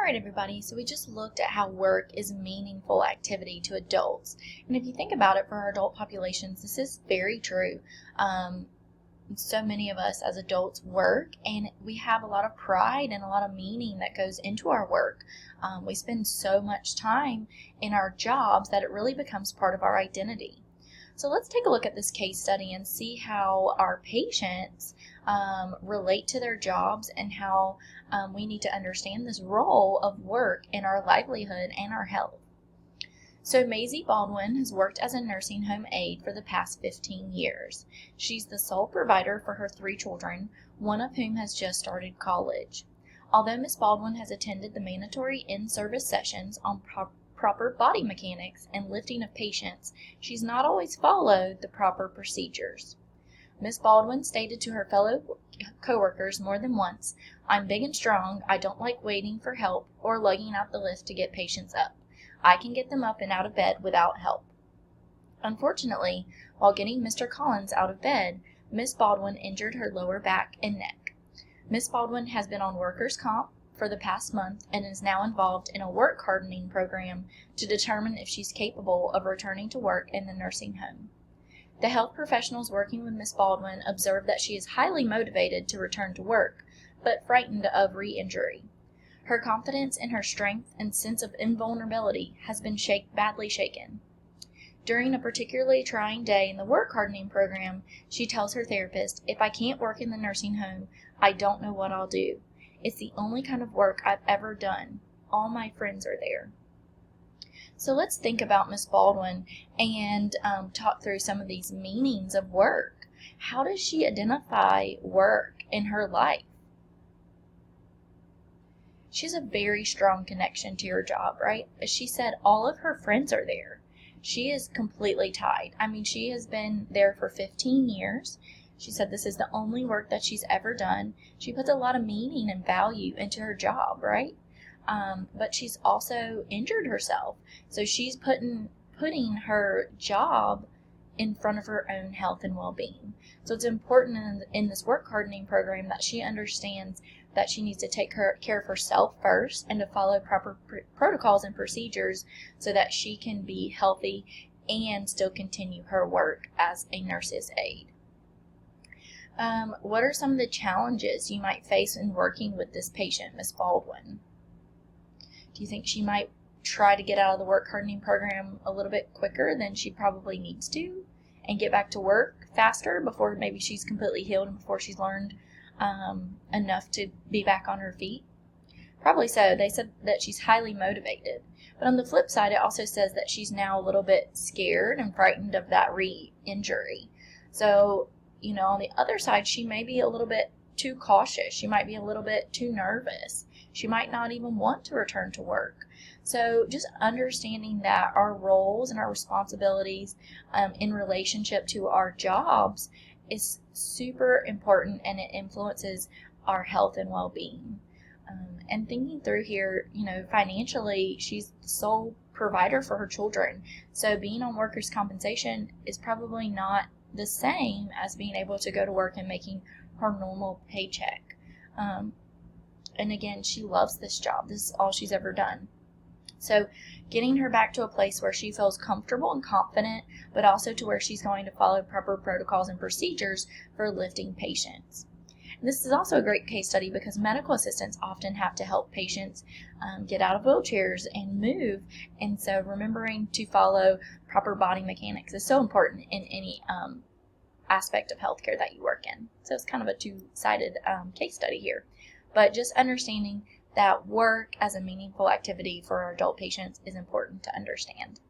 Alright everybody, so we just looked at how work is meaningful activity to adults. And if you think about it for our adult populations, this is very true. So many of us as adults work and we have a lot of pride and a lot of meaning that goes into our work. We spend so much time in our jobs that it really becomes part of our identity. So let's take a look at this case study and see how our patients relate to their jobs and how we need to understand this role of work in our livelihood and our health. So Maisie Baldwin has worked as a nursing home aide for the past 15 years. She's the sole provider for her 3 children, one of whom has just started college. Although Ms. Baldwin has attended the mandatory in-service sessions on proper body mechanics and lifting of patients, she's not always followed the proper procedures. Ms. Baldwin stated to her fellow coworkers more than once, "I'm big and strong, I don't like waiting for help or lugging out the lift to get patients up. I can get them up and out of bed without help." Unfortunately, while getting Mr. Collins out of bed, Ms. Baldwin injured her lower back and neck. Ms. Baldwin has been on workers' comp for the past month and is now involved in a work hardening program to determine if she's capable of returning to work in the nursing home. The health professionals working with Ms. Baldwin observed that she is highly motivated to return to work, but frightened of re-injury. Her confidence in her strength and sense of invulnerability has been badly shaken. During a particularly trying day in the work hardening program, she tells her therapist, "If I can't work in the nursing home, I don't know what I'll do. It's the only kind of work I've ever done. All my friends are there." So let's think about Ms. Baldwin and talk through some of these meanings of work. How does she identify work in her life? She has a very strong connection to her job, right? As she said, all of her friends are there. She is completely tied. I mean, she has been there for 15 years. She said this is the only work that she's ever done. She puts a lot of meaning and value into her job, right? But she's also injured herself. So she's putting her job in front of her own health and well-being. So it's important in this work hardening program that she understands that she needs to take care of herself first and to follow proper protocols and procedures so that she can be healthy and still continue her work as a nurse's aide. What are some of the challenges you might face in working with this patient, Ms. Baldwin? Do you think she might try to get out of the work hardening program a little bit quicker than she probably needs to and get back to work faster before maybe she's completely healed and before she's learned enough to be back on her feet? Probably so. They said that she's highly motivated. But on the flip side, it also says that she's now a little bit scared and frightened of that re-injury. So, on the other side, she may be a little bit too cautious. She might be a little bit too nervous. She might not even want to return to work. So just understanding that our roles and our responsibilities in relationship to our jobs is super important, and it influences our health and well-being. And thinking through here, financially, she's the sole provider for her children. So being on workers' compensation is probably not the same as being able to go to work and making her normal paycheck. And again, she loves this job. This is all she's ever done. So getting her back to a place where she feels comfortable and confident, but also to where she's going to follow proper protocols and procedures for lifting patients. And this is also a great case study because medical assistants often have to help patients get out of wheelchairs and move. And so remembering to follow proper body mechanics is so important in any aspect of healthcare that you work in. So it's kind of a two-sided case study here. But just understanding that work as a meaningful activity for our adult patients is important to understand.